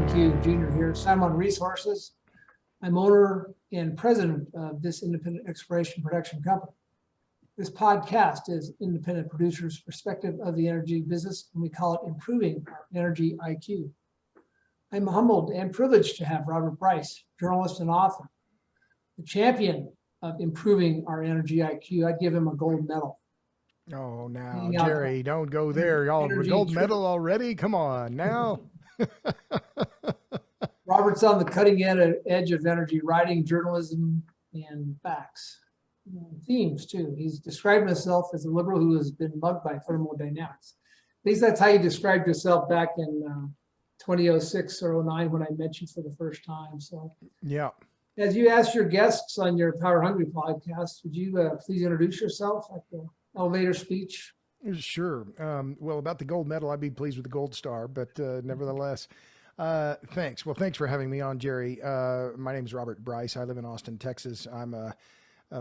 SJIQ Jr. here, San Juan Resources. I'm owner and president of this independent exploration production company. This podcast is independent producers' perspective of the energy business, and we call it Improving Our Energy IQ. I'm humbled and privileged to have Robert Bryce, journalist and author, the champion of improving our energy IQ. I'd give him a gold medal. Oh, now, Jerry, don't go there. Y'all gold medal already? Come on now. Robert's on the cutting edge of energy writing, journalism, and facts. Themes, too. He's described himself as a liberal who has been mugged by thermodynamics. At least that's how you described yourself back in 2006 or 09 when I met you for the first time. So, yeah. As you asked your guests on your Power Hungry podcast, would you please introduce yourself like the elevator speech? Sure. Well, about the gold medal, I'd be pleased with the gold star, but nevertheless, thanks. Well, thanks for having me on, Jerry. My name is Robert Bryce. I live in Austin, Texas. I'm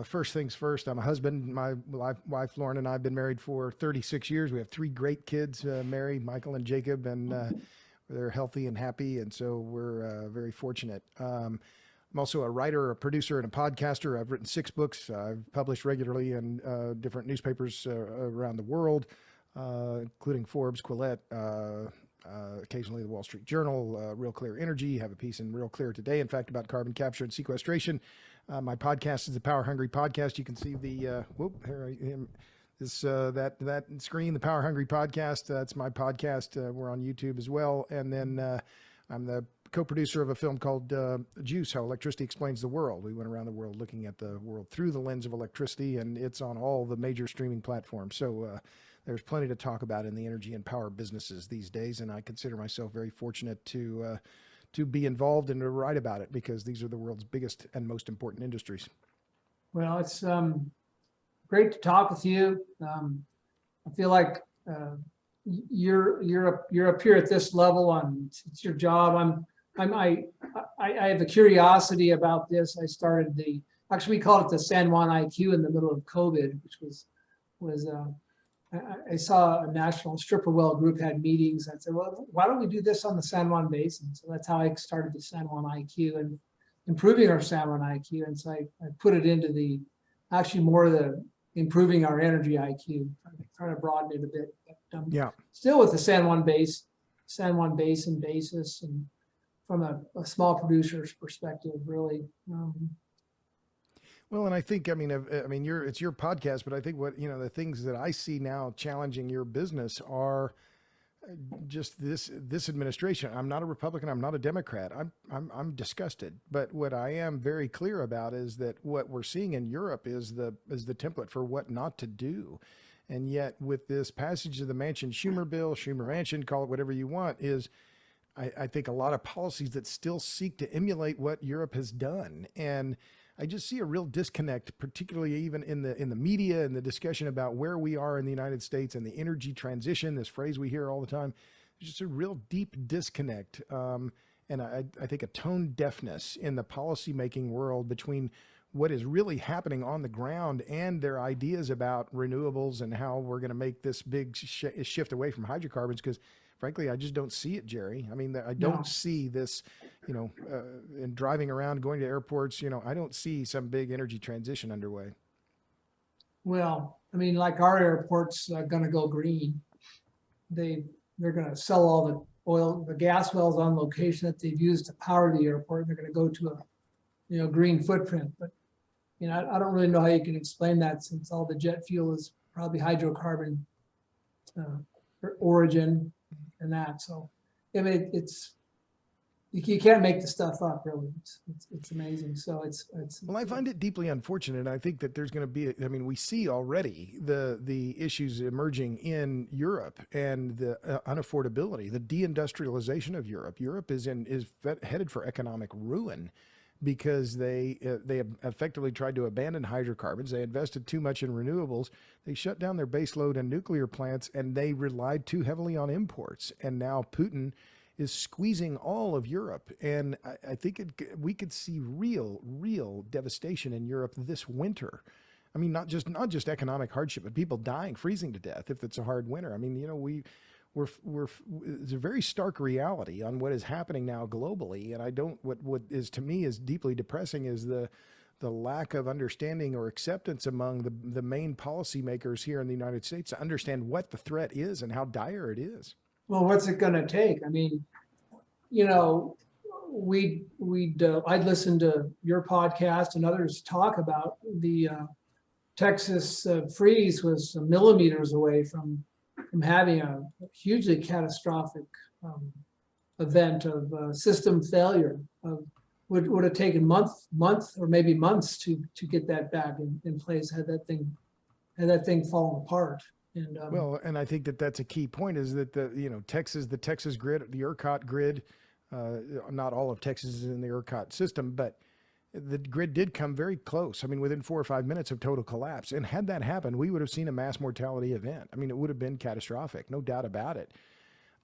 first things first, I'm a husband. My wife, Lauren, and I have been married for 36 years. We have 3 great kids, Mary, Michael, and Jacob, and they're healthy and happy, and so we're very fortunate. I'm also a writer, a producer, and a podcaster. I've written 6 books. I've published regularly in different newspapers around the world, including Forbes, Quillette, occasionally the Wall Street Journal, Real Clear Energy. Have a piece in Real Clear today, in fact, about carbon capture and sequestration. My podcast is the Power Hungry Podcast. You can see the that screen, the Power Hungry Podcast. That's my podcast. We're on YouTube as well. And then I'm the co-producer of a film called Juice, How Electricity Explains the World. We went around the world looking at the world through the lens of electricity, and it's on all the major streaming platforms. So there's plenty to talk about in the energy and power businesses these days, and I consider myself very fortunate to be involved and to write about it, because these are the world's biggest and most important industries. Well, it's great to talk with you. I feel like you're up here at this level, and it's your job. I have a curiosity about this. I started actually we called it the San Juan IQ in the middle of COVID, which was I saw a national stripper well group had meetings. I said, well, why don't we do this on the San Juan Basin? So that's how I started the San Juan IQ and improving our San Juan IQ. And so I put it into actually more of the improving our energy IQ, trying to broaden it a bit. But, yeah. Still with the San Juan Basin basis, and from a small producer's perspective, really. Well, and I think, it's your podcast, but I think the things that I see now challenging your business are just this administration. I'm not a Republican. I'm not a Democrat. I'm disgusted. But what I am very clear about is that what we're seeing in Europe is the template for what not to do. And yet with this passage of the Manchin-Schumer bill, Schumer-Manchin, call it whatever you want, is I think a lot of policies that still seek to emulate what Europe has done. And I just see a real disconnect, particularly even in the media and the discussion about where we are in the United States and the energy transition, this phrase we hear all the time. There's just a real deep disconnect. And I think a tone deafness in the policymaking world between what is really happening on the ground and their ideas about renewables and how we're going to make this big shift away from hydrocarbons. Because frankly, I just don't see it, Jerry. I mean, I don't see this, in driving around, going to airports, I don't see some big energy transition underway. Well, I mean, like our airport's going to go green. They're going to sell all the gas wells on location that they've used to power the airport. They're going to go to a green footprint. But, I don't really know how you can explain that, since all the jet fuel is probably hydrocarbon origin and that. So, I mean, you can't make the stuff up, really. It's amazing. So well, I find it deeply unfortunate. I think that there's going to be, we see already the issues emerging in Europe and the unaffordability, the deindustrialization of Europe. Europe is headed for economic ruin, because they have effectively tried to abandon hydrocarbons. They invested too much in renewables. They shut down their baseload and nuclear plants, and they relied too heavily on imports. And now Putin is squeezing all of Europe. And I think we could see real devastation in Europe this winter. Not just economic hardship, but people dying, freezing to death if it's a hard winter. it's a very stark reality on what is happening now globally. And I don't, what is to me is deeply depressing is the lack of understanding or acceptance among the main policymakers here in the United States to understand what the threat is and how dire it is. Well, what's it going to take? I mean, you know, I'd listen to your podcast and others talk about the Texas freeze was millimeters away from having a hugely catastrophic event of system failure. Would have taken month or maybe months to get that back in place had that thing fallen apart. And well, and I think that's a key point is that the Texas grid, the ERCOT grid, not all of Texas is in the ERCOT system, but the grid did come very close. I mean, within 4 or 5 minutes of total collapse. And had that happened, we would have seen a mass mortality event. I mean, it would have been catastrophic, no doubt about it.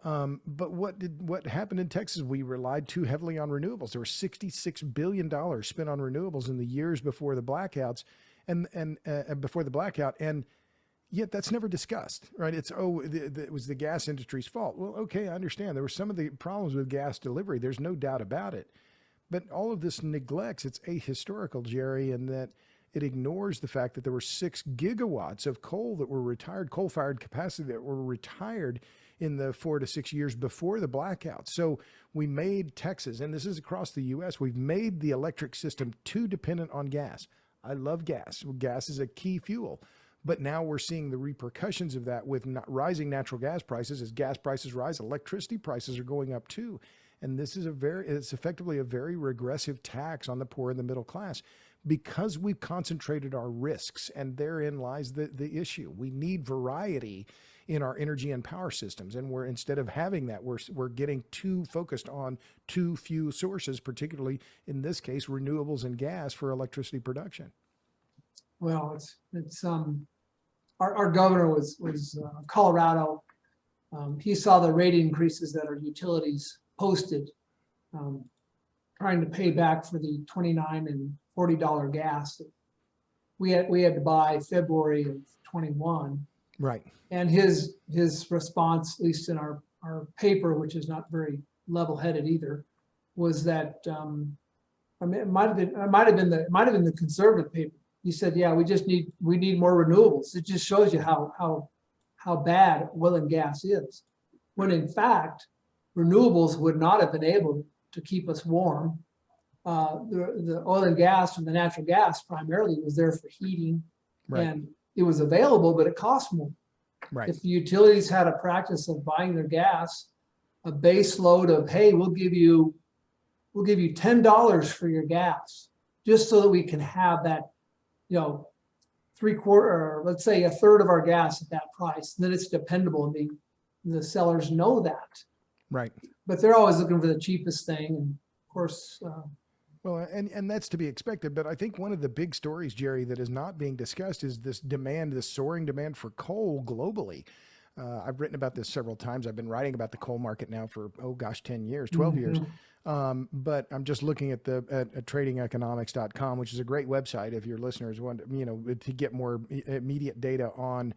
But what happened in Texas? We relied too heavily on renewables. There were $66 billion spent on renewables in the years before the blackouts and before the blackout. And yet that's never discussed, right? It's, it was the gas industry's fault. Well, okay, I understand. There were some of the problems with gas delivery. There's no doubt about it. But all of this neglects, it's ahistorical, Jerry, in that it ignores the fact that there were 6 gigawatts of coal that were retired, coal-fired capacity that were retired in the 4 to 6 years before the blackout. So we made Texas, and this is across the U.S., we've made the electric system too dependent on gas. I love gas. Gas is a key fuel. But now we're seeing the repercussions of that with rising natural gas prices. As gas prices rise, electricity prices are going up too. And this is it's effectively a very regressive tax on the poor and the middle class because we've concentrated our risks, and therein lies the issue. We need variety in our energy and power systems. And instead of having that, we're getting too focused on too few sources, particularly in this case, renewables and gas for electricity production. Well, it's our governor was Colorado. He saw the rate increases that our utilities posted, trying to pay back for the $29 and $40 gas that we had to buy February of 21. Right. And his response, at least in our paper, which is not very level-headed either, was that I mean, it might have been the conservative paper. He said, "Yeah, we need more renewables." It just shows you how bad oil and gas is, when in fact renewables would not have been able to keep us warm. The oil and gas and the natural gas primarily was there for heating, right. And it was available, but it cost more. Right. If the utilities had a practice of buying their gas, a base load of, hey, we'll give you $10 for your gas, just so that we can have that, 3/4, or let's say a third of our gas at that price, then it's dependable. And the sellers know that. Right. But they're always looking for the cheapest thing. And of course, well, and that's to be expected. But I think one of the big stories, Jerry, that is not being discussed is this soaring demand for coal globally. I've written about this several times. I've been writing about the coal market now for, 10 years, 12 years. But I'm just looking at at tradingeconomics.com, which is a great website if your listeners want, to get more immediate data on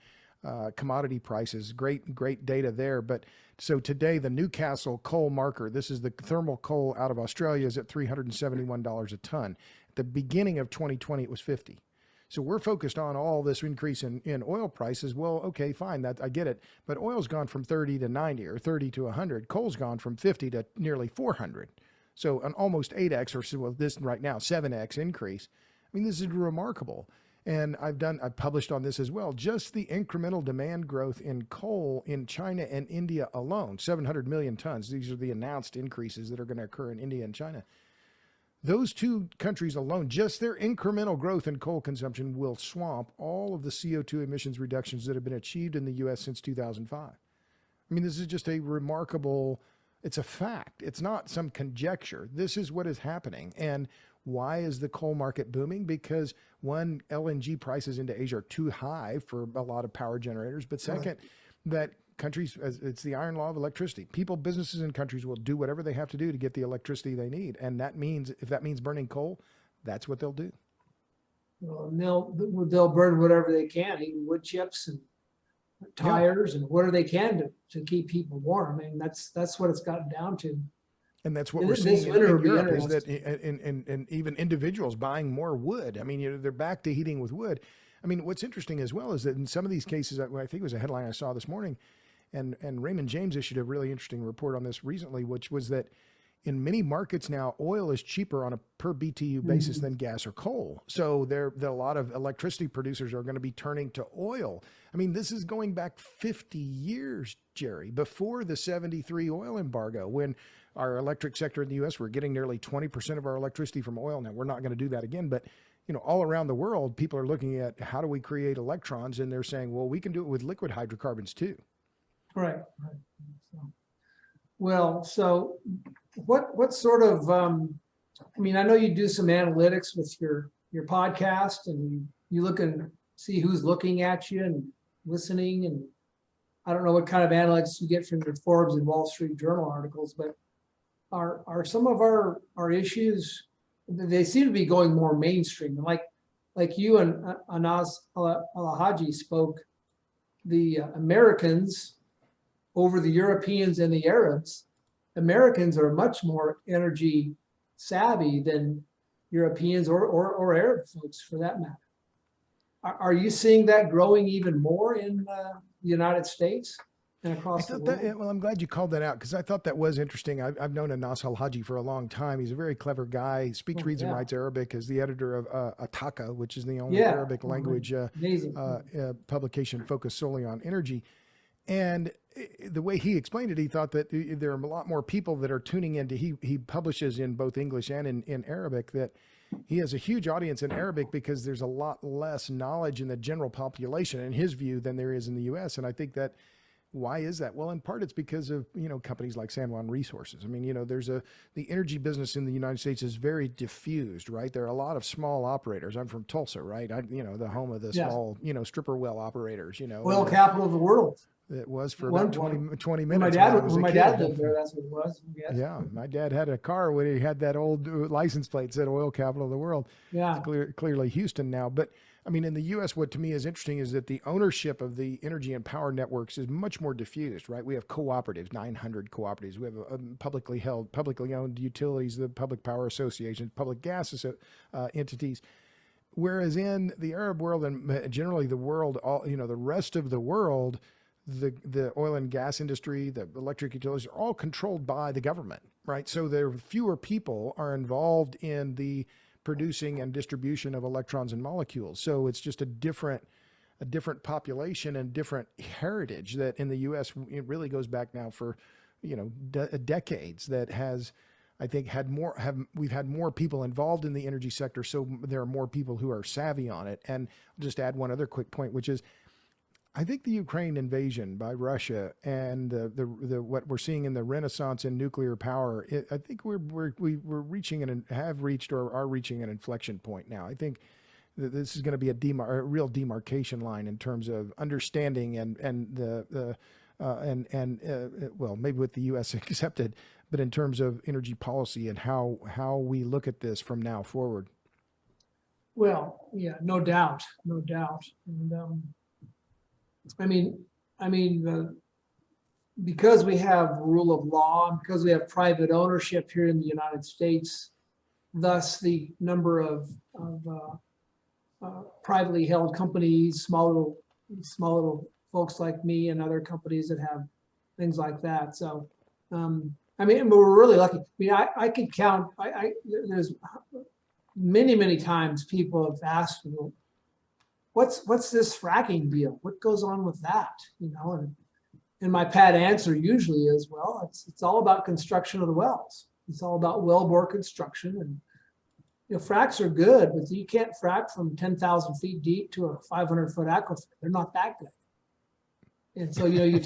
commodity prices. Great data there. But so today, the Newcastle coal marker, this is the thermal coal out of Australia, is at $371 a ton. At the beginning of 2020, it was $50. So we're focused on all this increase in oil prices. Well, okay, fine, that I get it. But oil's gone from 30 to 90 or 30 to 100. Coal's gone from 50 to nearly 400. So an almost 8x or this right now, 7x increase. I mean, this is remarkable. And I've published on this as well. Just the incremental demand growth in coal in China and India alone, 700 million tons. These are the announced increases that are going to occur in India and China. Those two countries alone, just their incremental growth in coal consumption will swamp all of the CO2 emissions reductions that have been achieved in the U.S. since 2005. I mean, this is just a remarkable, it's a fact. It's not some conjecture. This is what is happening. And why is the coal market booming? Because one, LNG prices into Asia are too high for a lot of power generators. But second, that countries, it's the iron law of electricity. People, businesses, and countries will do whatever they have to do to get the electricity they need. And that means, if that means burning coal, that's what they'll do. Well, they'll burn whatever they can, even wood chips and tires, and whatever they can to keep people warm. I mean, that's what it's gotten down to. And that's what And we're this seeing winter in will be Europe is that, interesting. and even individuals buying more wood. I mean, they're back to heating with wood. I mean, what's interesting as well is that in some of these cases, I think it was a headline I saw this morning, and Raymond James issued a really interesting report on this recently, which was that in many markets now, oil is cheaper on a per BTU basis than gas or coal. So there a lot of electricity producers are going to be turning to oil. I mean, this is going back 50 years, Jerry, before the 73 oil embargo, when our electric sector in the U.S., we're getting nearly 20% of our electricity from oil. Now, we're not going to do that again, but all around the world, people are looking at how do we create electrons, and they're saying, well, we can do it with liquid hydrocarbons too. Right. So what sort of, I mean, I know you do some analytics with your podcast, and you look and see who's looking at you and listening, and I don't know what kind of analytics you get from your Forbes and Wall Street Journal articles, but are some of our issues, they seem to be going more mainstream, like you and Anas Al-Haji spoke, the Americans over the Europeans and the Arabs. Americans are much more energy savvy than Europeans or Arab folks, for that matter. Are you seeing that growing even more in the United States and across the world? Well, I'm glad you called that out, because I thought that was interesting. I've known Anas Al-Haji for a long time. He's a very clever guy. He speaks, reads, and writes Arabic, as the editor of Ataka, which is the only Arabic language publication focused solely on energy. And the way he explained it, he thought that there are a lot more people that are tuning into. He publishes in both English and in Arabic, that he has a huge audience in Arabic because there's a lot less knowledge in the general population, in his view, than there is in the U.S. And I think that, why is that? Well, in part, it's because of, companies like San Juan Resources. I mean, there's the energy business in the United States is very diffused, right? There are a lot of small operators. I'm from Tulsa, right? The home of the small, stripper well operators, Oil capital of the world. It was for about 20 minutes. My dad lived there, that's what it was. Yes. Yeah, my dad had a car where he had that old license plate that said oil capital of the world. Yeah. It's clearly Houston now. But I mean, in the U.S., what to me is interesting is that the ownership of the energy and power networks is much more diffused, right? We have cooperatives, 900 cooperatives. We have publicly owned utilities, the public power associations, public gas entities. Whereas in the Arab world and generally the world, the rest of the world, the oil and gas industry, the electric utilities are all controlled by the government, right? So there are fewer people are involved in the producing and distribution of electrons and molecules. So it's just a different population and different heritage that in the U.S. it really goes back now for, decades, that has, I think, we've had more people involved in the energy sector. So there are more people who are savvy on it. And I'll just add one other quick point, which is, I think the Ukraine invasion by Russia and the what we're seeing in the renaissance in nuclear power, I think we're reaching and have reached or are reaching an inflection point now. I think that this is going to be a real demarcation line in terms of understanding well, maybe with the U.S. accepted, but in terms of energy policy and how we look at this from now forward. Well, yeah, no doubt. And because we have rule of law, and because we have private ownership here in the United States, thus the number of privately held companies, small little folks like me and other companies that have things like that. So, we're really lucky. I could count. There's many times people have asked, what's this fracking deal? What goes on with that? And my pat answer usually is, well, it's all about construction of the wells. It's all about wellbore construction. And fracks are good, but you can't frack from 10,000 feet deep to a 500-foot aquifer. They're not that good. And so you get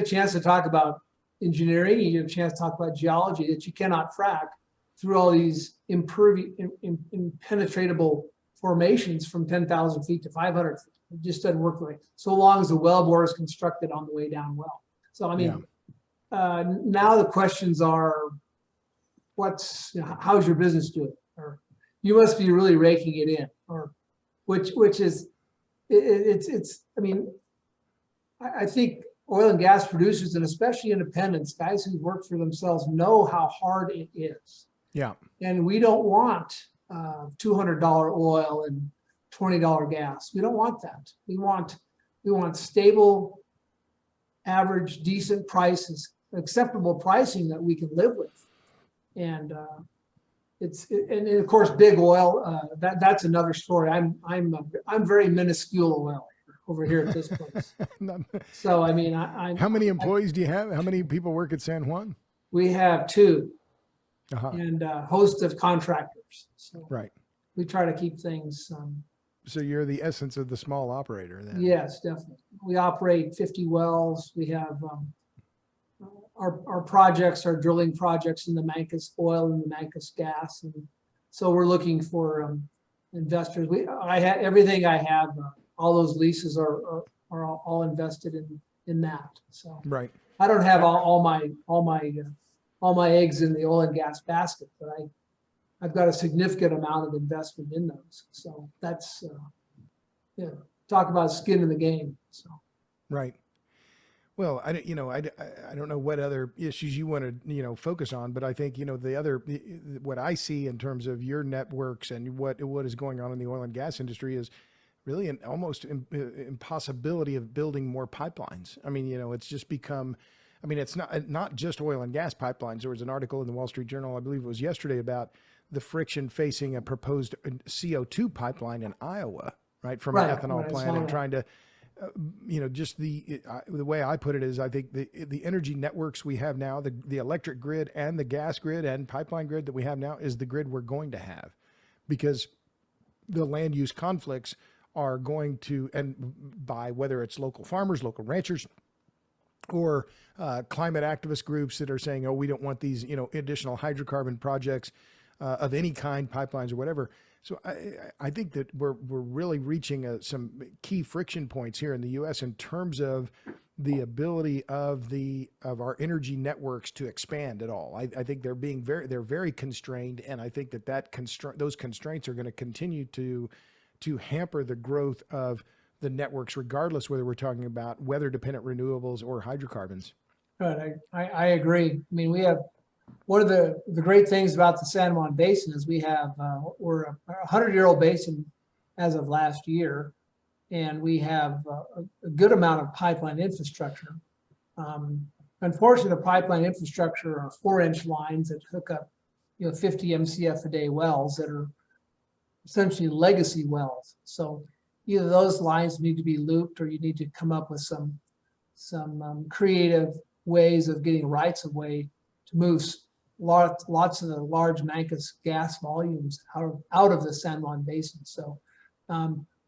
a chance to talk about engineering, you get a chance to talk about geology, that you cannot frack through all these impenetrable formations from 10,000 feet to 500 feet. It just doesn't work right. So long as the wellbore is constructed on the way down well. So, now the questions are, how's your business doing? Or you must be really raking it in, or which is I mean, I think oil and gas producers, and especially independents, guys who work for themselves, know how hard it is. Yeah. And we don't want $200 oil and $20 gas. We don't want that. We want stable, average, decent prices, acceptable pricing that we can live with. And and of course, big oil. That's another story. I'm very minuscule oil over here at this place. So I mean, how many employees do you have? How many people work at San Juan? We have two, and a host of contractors. So right. We try to keep things. So you're the essence of the small operator then. Yes, definitely. We operate 50 wells. We have our projects, our drilling projects in the Mancos oil and the Mancos gas, and so we're looking for investors. Everything I have. All those leases are all invested in that. So right. I don't have all my eggs in the oil and gas basket, but I've got a significant amount of investment in those. So that's talk about skin in the game. So right. Well, I don't know what other issues you want to focus on, but I think what I see in terms of your networks and what is going on in the oil and gas industry is really an almost impossibility of building more pipelines. I mean, it's just become, I mean, it's not just oil and gas pipelines. There was an article in the Wall Street Journal, I believe it was yesterday, about the friction facing a proposed CO2 pipeline in Iowa, right, from an ethanol plant, and trying to, just the way I put it is, I think the energy networks we have now, the electric grid and the gas grid and pipeline grid that we have now is the grid we're going to have, because the land use conflicts are going to, and by whether it's local farmers, local ranchers, or climate activist groups that are saying, oh, we don't want these, additional hydrocarbon projects of any kind, pipelines or whatever. So I think that we're really reaching some key friction points here in the U.S. in terms of the ability of our energy networks to expand at all. I think they're very constrained, and I think those constraints are going to continue to hamper the growth of the networks, regardless whether we're talking about weather-dependent renewables or hydrocarbons. Right, I agree. I mean, we have one of the great things about the San Juan Basin is we're a 100-year-old basin as of last year, and we have a good amount of pipeline infrastructure. Unfortunately, the pipeline infrastructure are 4-inch lines that hook up, 50 MCF a day wells that are essentially legacy wells. So either those lines need to be looped, or you need to come up with some creative ways of getting rights of way to move lots of the large Mancos gas volumes out of the San Juan Basin. So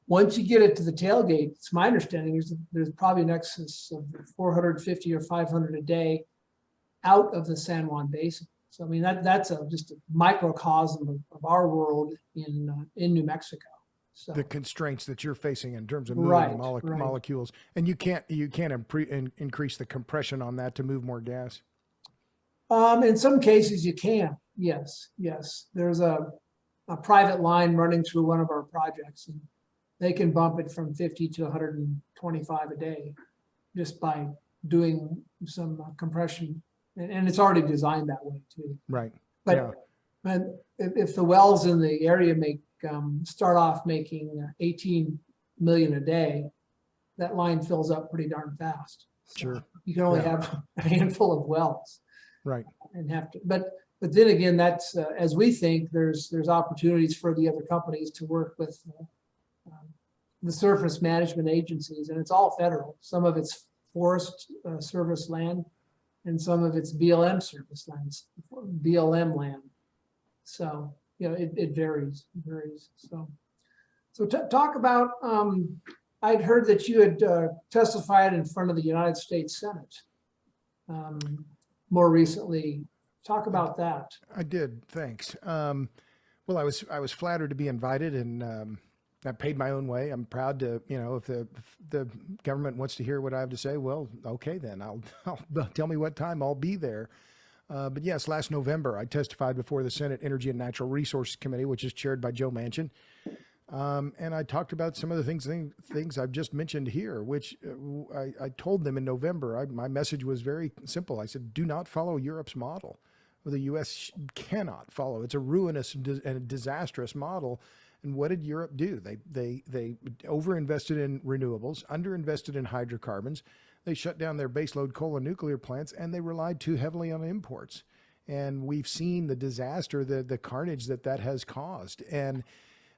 once you get it to the tailgate, it's my understanding there's probably an excess of 450 or 500 a day out of the San Juan Basin. So I mean that's just a microcosm of our world in New Mexico. So the constraints that you're facing in terms of moving molecules, and you can't increase the compression on that to move more gas. In some cases you can. Yes. There's a private line running through one of our projects, and they can bump it from 50 to 125 a day just by doing some compression. And it's already designed that way too. Right. But if the wells in the area start off making 18 million a day, that line fills up pretty darn fast. So sure. You can only have a handful of wells. Right. And but then again, that's as we think there's opportunities for the other companies to work with the surface management agencies, and it's all federal. Some of it's Forest Service land, and some of it's BLM service lands, BLM land. So it varies. So talk about. I'd heard that you had testified in front of the United States Senate more recently. Talk about that. I did. Thanks. Well, I was flattered to be invited, and I paid my own way. I'm proud to, if the government wants to hear what I have to say, well, okay, then I'll tell me what time I'll be there. But yes, last November, I testified before the Senate Energy and Natural Resources Committee, which is chaired by Joe Manchin. And I talked about some of the things I've just mentioned here, which I told them in November. My message was very simple. I said, do not follow Europe's model. Well, the U.S. cannot follow. It's a ruinous and disastrous model. And what did Europe do? They overinvested in renewables, underinvested in hydrocarbons. They shut down their baseload coal and nuclear plants, and they relied too heavily on imports. And we've seen the disaster, the carnage that has caused. And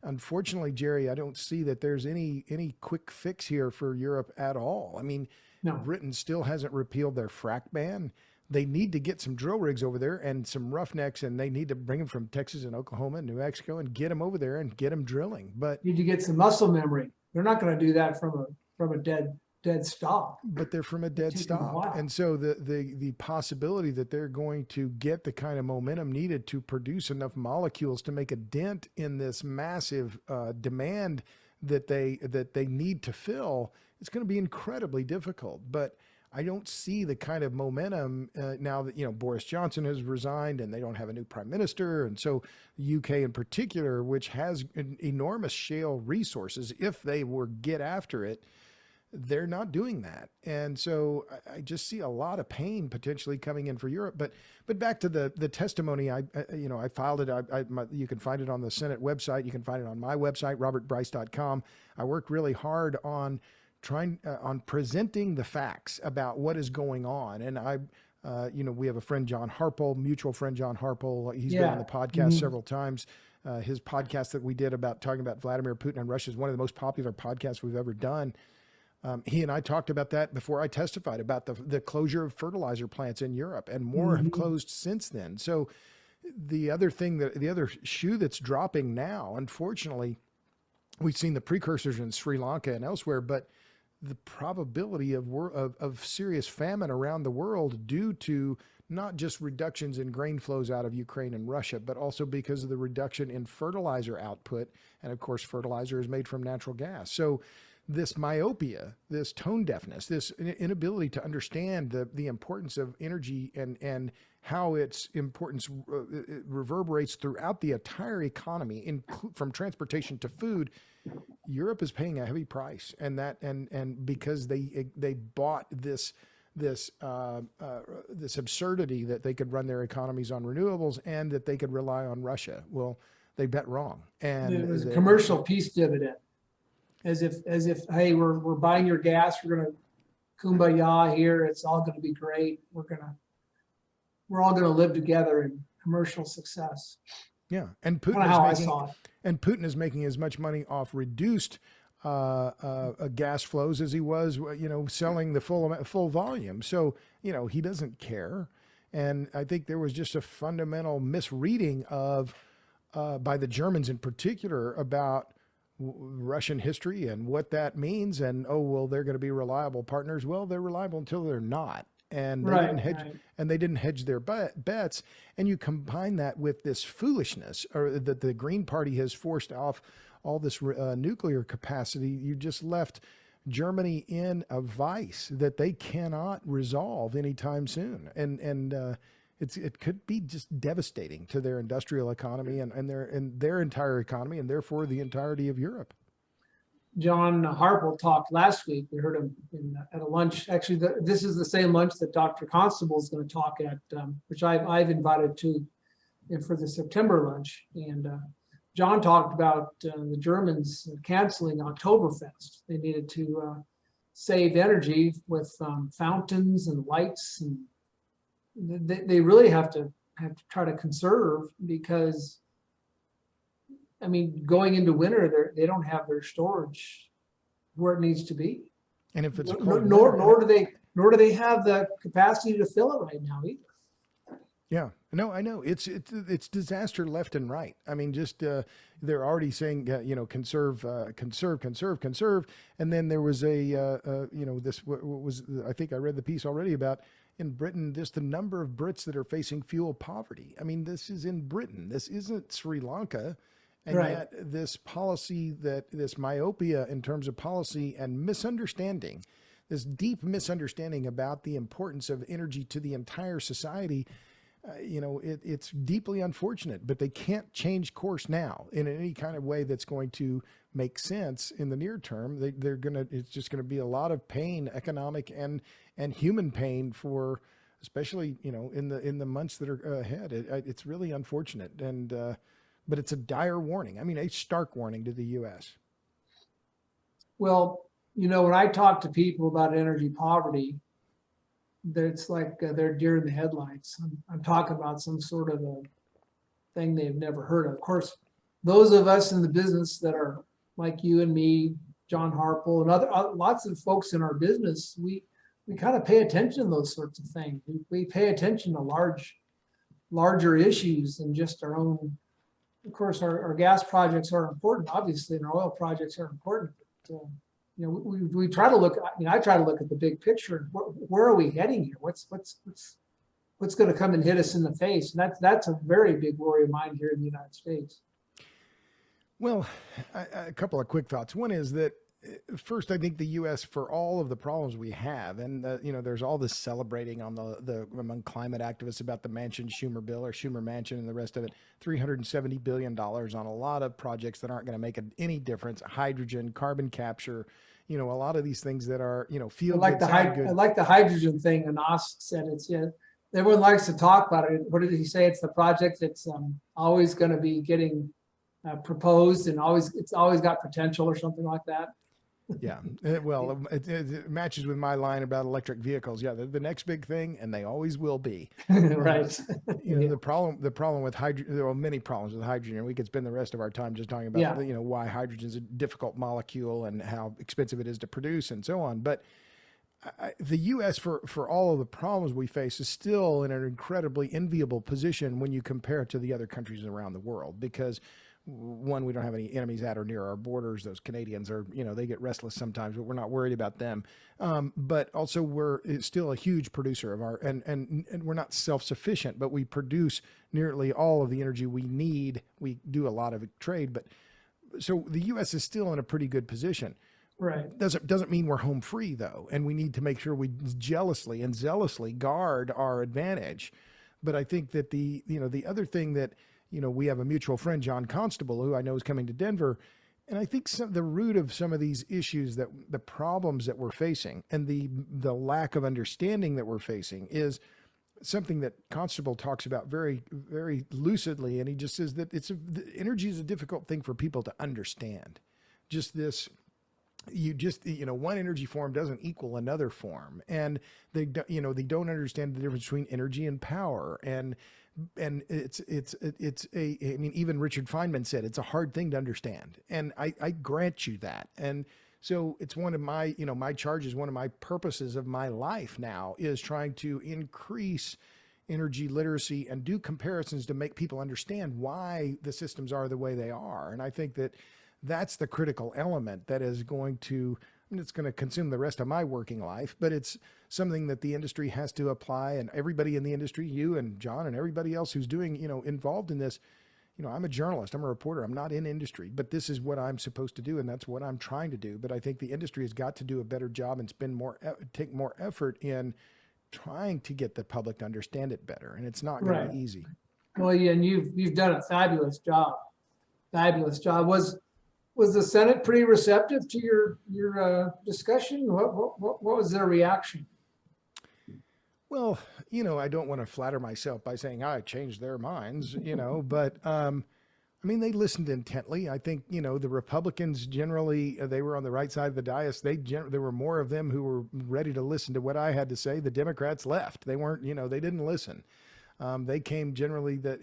unfortunately, Jerry, I don't see that there's any quick fix here for Europe at all. I mean, No. Britain still hasn't repealed their frack ban. They need to get some drill rigs over there and some roughnecks, and they need to bring them from Texas and Oklahoma and New Mexico and get them over there and get them drilling. But Need to get some muscle memory. They're not going to do that from a dead stock. but they're from a dead Take them a stop. while. And so the possibility that they're going to get the kind of momentum needed to produce enough molecules to make a dent in this massive demand that they need to fill, it's going to be incredibly difficult. But I don't see the kind of momentum now that, Boris Johnson has resigned and they don't have a new prime minister. And so the UK in particular, which has enormous shale resources, if they were get after it, they're not doing that. And so I just see a lot of pain potentially coming in for Europe. But back to the testimony, I filed it. You can find it on the Senate website. You can find it on my website, robertbryce.com. I worked really hard on on presenting the facts about what is going on. And we have a friend, John Harpel, mutual friend, John Harpel. He's been on the podcast several times. His podcast that we did about talking about Vladimir Putin and Russia is one of the most popular podcasts we've ever done. He and I talked about that before I testified about the closure of fertilizer plants in Europe, and more have closed since then. So the other shoe that's dropping now, unfortunately, we've seen the precursors in Sri Lanka and elsewhere, but the probability of serious famine around the world due to not just reductions in grain flows out of Ukraine and Russia, but also because of the reduction in fertilizer output. And of course, fertilizer is made from natural gas. So this myopia, this tone deafness, this inability to understand the importance of energy and how its importance reverberates throughout the entire economy, from transportation to food, Europe is paying a heavy price, and because they bought this absurdity that they could run their economies on renewables and that they could rely on Russia. Well, they bet wrong, and It was a commercial peace dividend, as if hey, we're buying your gas, we're gonna kumbaya here, it's all gonna be great, we're all gonna live together in commercial success. Yeah, and Putin is making as much money off reduced gas flows as he was, selling the full volume. So, he doesn't care. And I think there was just a fundamental misreading by the Germans in particular about Russian history and what that means. And, they're going to be reliable partners. Well, they're reliable until they're not. And they didn't hedge their bets. And you combine that with this foolishness, or that the Green Party has forced off all this nuclear capacity. You just left Germany in a vice that they cannot resolve anytime soon. And it could be just devastating to their industrial economy and their entire economy, and therefore the entirety of Europe. John Harpel talked last week. We heard him at a lunch. Actually, this is the same lunch that Dr. Constable is going to talk at, which I've invited to for the September lunch. And John talked about the Germans canceling Oktoberfest. They needed to save energy with fountains and lights, and they really have to try to conserve, because going into winter, they don't have their storage where it needs to be. And if it's nor do they have the capacity to fill it right now either. Yeah, no, I know it's disaster left and right. They're already saying, conserve, and then there was I think I read the piece already about in Britain, just the number of Brits that are facing fuel poverty. This is in Britain. This isn't Sri Lanka. And yet this policy, this myopia in terms of policy and misunderstanding, this deep misunderstanding about the importance of energy to the entire society. it's deeply unfortunate, but they can't change course now in any kind of way that's going to make sense in the near term. It's just gonna be a lot of pain, economic and human pain for, especially in the months that are ahead. It's really unfortunate, but it's a dire warning. I mean, a stark warning to the U.S. Well, when I talk to people about energy poverty, it's like they're deer in the headlights. I'm talking about some sort of a thing they've never heard of. Of course, those of us in the business that are like you and me, John Harple, and other lots of folks in our business, we kind of pay attention to those sorts of things. We pay attention to larger issues than just our own. Of course, our gas projects are important, obviously, and our oil projects are important. But, we try to look. I try to look at the big picture. Where are we heading here? What's going to come and hit us in the face? And that's a very big worry of mine here in the United States. Well, a couple of quick thoughts. One is that first, I think the U.S., for all of the problems we have, and there's all this celebrating on the among climate activists about the Manchin-Schumer bill or Schumer-Manchin and the rest of it, $370 billion on a lot of projects that aren't going to make any difference. Hydrogen, carbon capture, a lot of these things that are, feel good, I like the hydrogen thing. Anas said everyone likes to talk about it. What did he say? It's the project that's always going to be getting proposed and it's always got potential or something like that. Yeah, well, it matches with my line about electric vehicles. Yeah, they're the next big thing, and they always will be. Right. The problem with hydrogen. There are many problems with hydrogen, and we could spend the rest of our time just talking about why hydrogen is a difficult molecule and how expensive it is to produce and so on. But the U.S. for all of the problems we face is still in an incredibly enviable position when you compare it to the other countries around the world, because one, we don't have any enemies at or near our borders. Those Canadians are, they get restless sometimes, but we're not worried about them. But also we're still a huge producer of and we're not self-sufficient, but we produce nearly all of the energy we need. We do a lot of trade, but so the U.S. is still in a pretty good position. Right. Doesn't mean we're home free though. And we need to make sure we jealously and zealously guard our advantage. But I think that the other thing that, we have a mutual friend, John Constable, who I know is coming to Denver. And I think the root of some of these issues, that the problems that we're facing and the lack of understanding that we're facing, is something that Constable talks about very, very lucidly. And he just says that energy is a difficult thing for people to understand. Just this, one energy form doesn't equal another form. And they don't understand the difference between energy and power. And even Richard Feynman said it's a hard thing to understand, and I grant you that. And so it's one of my, my charges, one of my purposes of my life now is trying to increase energy literacy and do comparisons to make people understand why the systems are the way they are. And I think that that's the critical element that is going to, it's going to consume the rest of my working life, but it's something that the industry has to apply, and everybody in the industry, you and John and everybody else who's doing, involved in this. I'm a journalist, I'm a reporter, I'm not in industry, but this is what I'm supposed to do, and that's what I'm trying to do. But I think the industry has got to do a better job and take more effort in trying to get the public to understand it better, and it's not going to be easy. Well, yeah, and you've done a fabulous job. Was the Senate pretty receptive to your discussion? What was their reaction? Well, I don't want to flatter myself by saying I changed their minds, but they listened intently. I think, the Republicans generally, they were on the right side of the dais. There were more of them who were ready to listen to what I had to say. The Democrats left. They weren't, they didn't listen. They came generally that,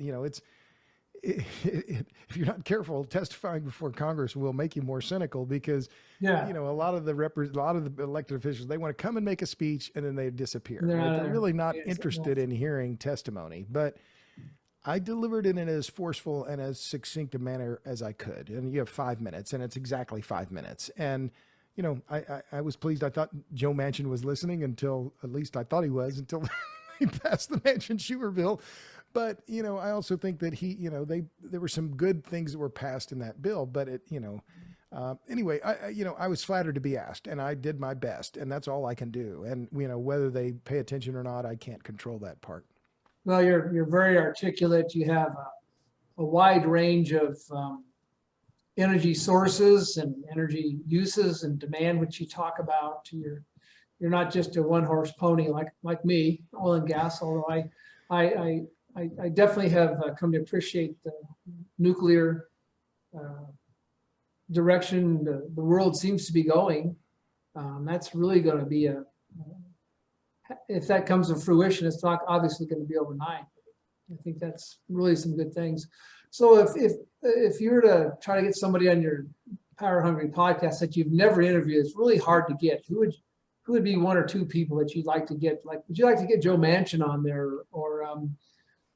if you're not careful, testifying before Congress will make you more cynical, because, a lot of the elected officials, they want to come and make a speech and then they disappear. They're really not interested in hearing testimony. But I delivered it in as forceful and as succinct a manner as I could. And you have 5 minutes, and it's exactly 5 minutes. And, I was pleased. I thought Joe Manchin was listening until, at least I thought he was, until he passed the Manchin-Schumer bill. But, I also think that there were some good things that were passed in that bill, but anyway, I was flattered to be asked, and I did my best, and that's all I can do. And, whether they pay attention or not, I can't control that part. Well, you're very articulate. You have a wide range of energy sources and energy uses and demand, which you talk about. You're not just a one horse pony like me, oil and gas. Although I definitely have come to appreciate the nuclear direction the world seems to be going. That's really going to be if that comes to fruition, it's not obviously going to be overnight. I think that's really some good things. So if you were to try to get somebody on your Power Hungry podcast that you've never interviewed, it's really hard to get. Who would be one or two people that you'd like to get? Like, would you like to get Joe Manchin on there, or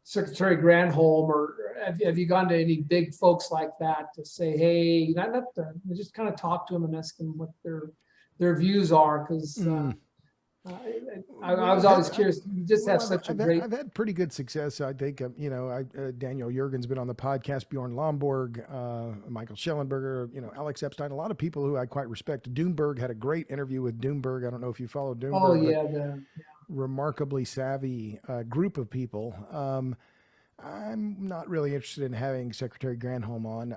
Secretary Granholm, or have you gone to any big folks like that to say, hey, just kind of talk to them and ask them what their views are? Because I was always curious. You just have such a great. I've had pretty good success. I think, Daniel Jurgen's been on the podcast, Bjorn Lomborg, Michael Schellenberger, Alex Epstein, a lot of people who I quite respect. Doomberg had a great interview with Doomberg. I don't know if you follow Doomberg. Oh, yeah. Remarkably savvy group of people. I'm not really interested in having Secretary Granholm on.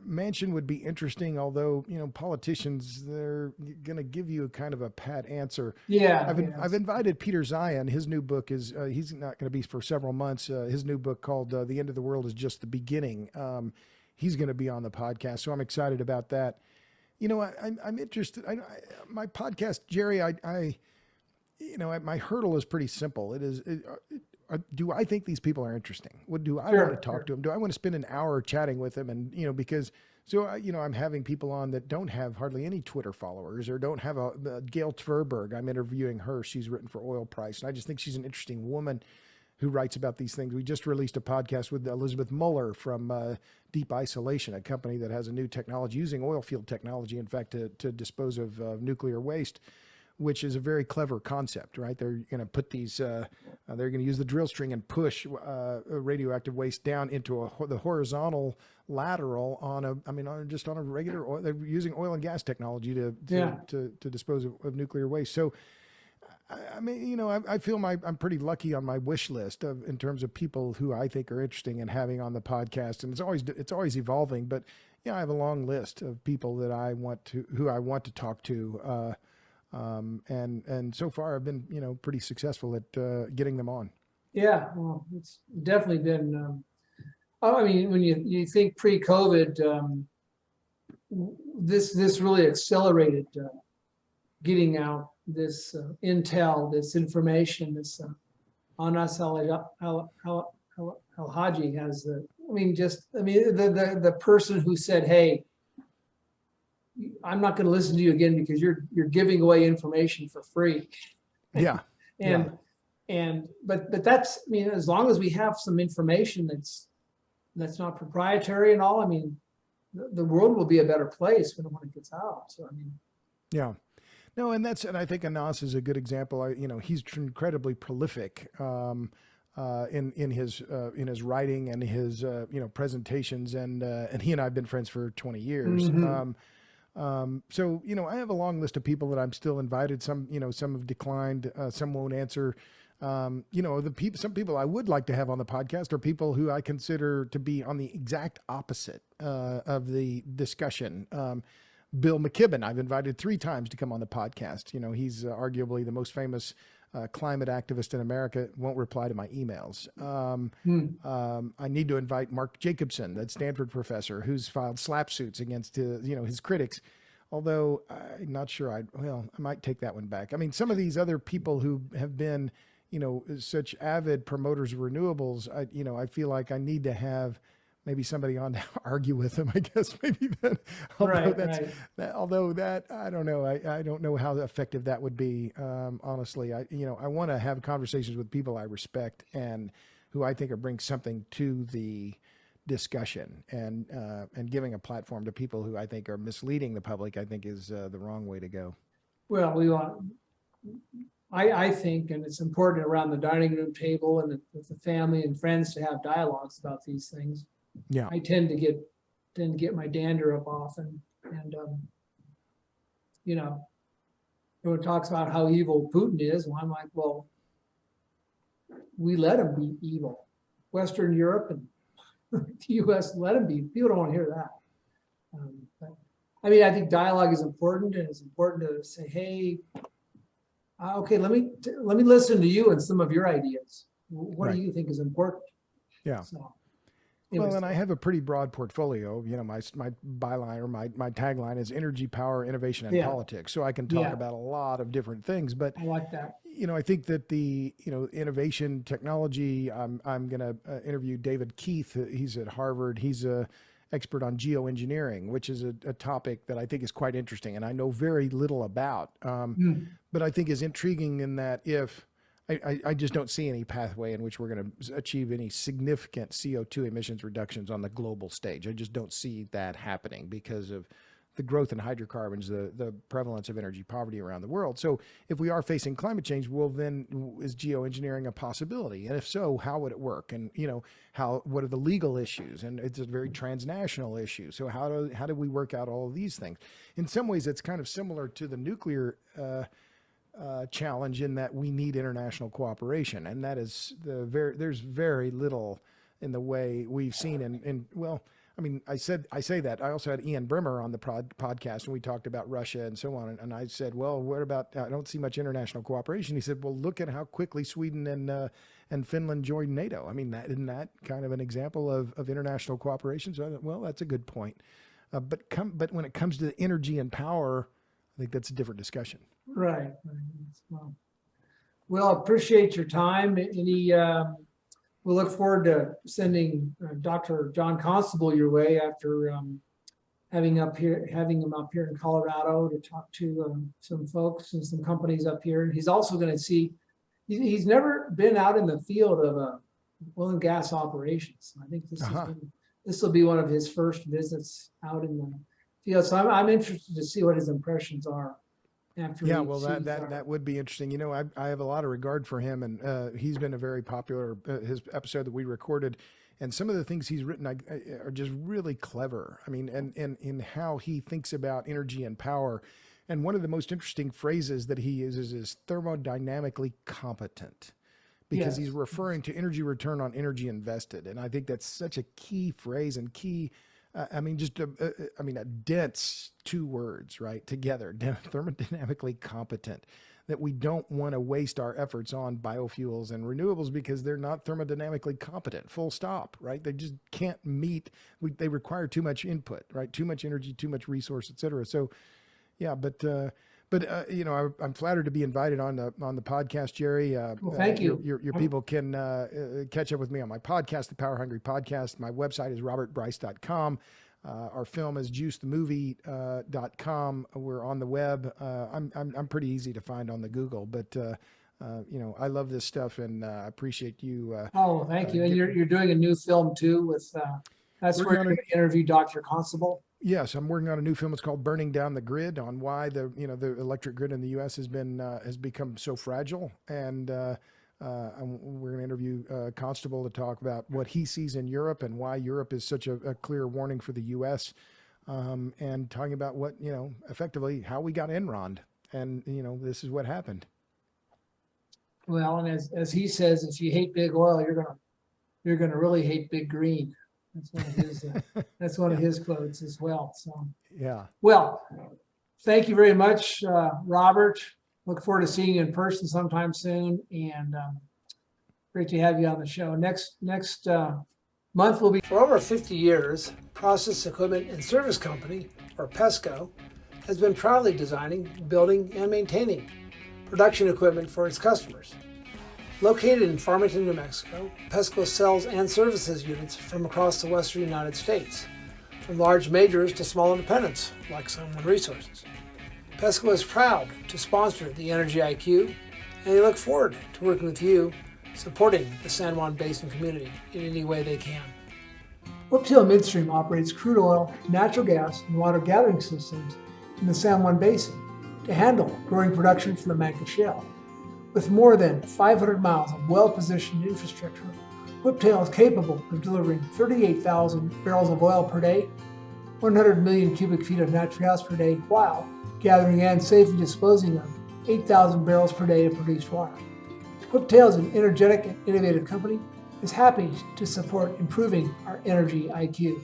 Manchin would be interesting, although, politicians, they're going to give you a kind of a pat answer. Yeah. I've invited Peter Zion. His new book is, he's not going to be for several months. His new book called The End of the World is Just the Beginning. He's going to be on the podcast. So I'm excited about that. I'm interested. My podcast, Jerry, my hurdle is pretty simple. It is, do I think these people are interesting? Do I want to talk to them? Do I want to spend an hour chatting with them? And, because, I'm having people on that don't have hardly any Twitter followers or don't have Gail Tverberg. I'm interviewing her. She's written for Oil Price. And I just think she's an interesting woman who writes about these things. We just released a podcast with Elizabeth Muller from Deep Isolation, a company that has a new technology using oil field technology, in fact, to dispose of nuclear waste, which is a very clever concept, right? They're going to put these, they're going to use the drill string and push radioactive waste down into the horizontal lateral on a regular oil. They're using oil and gas technology to dispose of nuclear waste. So, I feel I'm pretty lucky on my wish list in terms of people who I think are interesting in having on the podcast. And it's always evolving, but I have a long list of people that who I want to talk to. And so far I've been, pretty successful at getting them on. Yeah, well, it's definitely been, when you think pre-COVID, this really accelerated getting out this intel, this information, this Anas Al-Haji has the person who said, hey, I'm not going to listen to you again because you're giving away information for free. Yeah. But that's, as long as we have some information that's not proprietary and all, the world will be a better place when it gets out. So, yeah. No, and I think Anas is a good example. He's incredibly prolific in his writing and his presentations, and he and I have been friends for 20 years. Mm-hmm. So, I have a long list of people that I'm still invited. Some have declined, some won't answer. Some people I would like to have on the podcast are people who I consider to be on the exact opposite, of the discussion. Bill McKibben, I've invited 3 times to come on the podcast. He's arguably the most famous climate activist in America. Won't reply to my emails. I need to invite Mark Jacobson, that Stanford professor who's filed slap suits against his critics. Although I'm not sure I might take that one back. Some of these other people who have been, such avid promoters of renewables, I feel like I need to have maybe somebody on to argue with them, I guess. Maybe that, although that, I don't know. I don't know how effective that would be. Honestly, I want to have conversations with people I respect and who I think bring something to the discussion, and giving a platform to people who I think are misleading the public, I think is the wrong way to go. Well, I think, and it's important around the dining room table and with the family and friends to have dialogues about these things. Yeah, I tend to get my dander up off, and everyone talks about how evil Putin is, and I'm like, well, we let them be evil. Western Europe and the US let them be. People don't want to hear that. But, I mean, I think dialogue is important, and it's important to say, hey, okay, let me listen to you and some of your ideas. What do you think is important? Yeah. So, well, and I have a pretty broad portfolio. You know, my byline or my tagline is energy, power, innovation, and politics. So I can talk about a lot of different things. But I like that. You know, I think that the innovation, technology. I'm going to interview David Keith. He's at Harvard. He's a expert on geoengineering, which is a topic that I think is quite interesting, and I know very little about. But I think is intriguing in that if I just don't see any pathway in which we're going to achieve any significant CO2 emissions reductions on the global stage. I just don't see that happening because of the growth in hydrocarbons, the prevalence of energy poverty around the world. So if we are facing climate change, well, then is geoengineering a possibility? And if so, how would it work? And, what are the legal issues? And it's a very transnational issue. So how do we work out all of these things? In some ways, it's kind of similar to the nuclear challenge in that we need international cooperation. And that is there's very little in the way we've seen I mean, I say that. I also had Ian Brimmer on the podcast, and we talked about Russia and so on. And I said, well, what about, I don't see much international cooperation. He said, well, look at how quickly Sweden and Finland joined NATO. I mean, isn't that kind of an example of international cooperation? So I thought, well, that's a good point. But when it comes to energy and power, I think that's a different discussion. Right. Well, appreciate your time. We'll look forward to sending Dr. John Constable your way after having him up here in Colorado to talk to some folks and some companies up here. And he's also going to see, he's never been out in the field of oil and gas operations. I think this will be one of his first visits out in the field. So I'm interested to see what his impressions are. Well, that would be interesting. I have a lot of regard for him, and he's been a very popular, his episode that we recorded, and some of the things he's written are just really clever. I mean, and in how he thinks about energy and power. And one of the most interesting phrases that he uses is thermodynamically competent, because he's referring to energy return on energy invested. And I think that's such a key phrase and key a dense two words, right, together, thermodynamically competent, that we don't want to waste our efforts on biofuels and renewables because they're not thermodynamically competent, full stop, right? They just can't meet, they require too much input, right? Too much energy, too much resource, et cetera. So, I'm flattered to be invited on the podcast, Jerry. Thank you. Your people can catch up with me on my podcast, the Power Hungry Podcast. My website is robertbryce.com. Our film is juicethemovie.com. We're on the web. I'm pretty easy to find on the Google, but I love this stuff, and I appreciate you. Thank you. And you're doing a new film too with. That's where you're going to interview Dr. Constable. Yes, I'm working on a new film. It's called "Burning Down the Grid," on why the electric grid in the U.S. has become so fragile, and we're going to interview Constable to talk about what he sees in Europe and why Europe is such a clear warning for the U.S. And talking about what effectively how we got Enron, and this is what happened. Well, and as he says, if you hate big oil, you're gonna really hate big green. That's one of his. That's one of his quotes as well. So yeah. Well, thank you very much, Robert. Look forward to seeing you in person sometime soon, and great to have you on the show. Next month will be. For over 50 years, Process Equipment and Service Company, or PESCO, has been proudly designing, building, and maintaining production equipment for its customers. Located in Farmington, New Mexico, PESCO sells and services units from across the western United States, from large majors to small independents like San Juan Resources. PESCO is proud to sponsor the SJIQ, and they look forward to working with you, supporting the San Juan Basin community in any way they can. Whiptail Midstream operates crude oil, natural gas, and water gathering systems in the San Juan Basin to handle growing production from the Manca Shale. With more than 500 miles of well-positioned infrastructure, Whiptail is capable of delivering 38,000 barrels of oil per day, 100 million cubic feet of natural gas per day, while gathering and safely disposing of 8,000 barrels per day of produced water. Hooktail is an energetic and innovative company, is happy to support improving our energy IQ.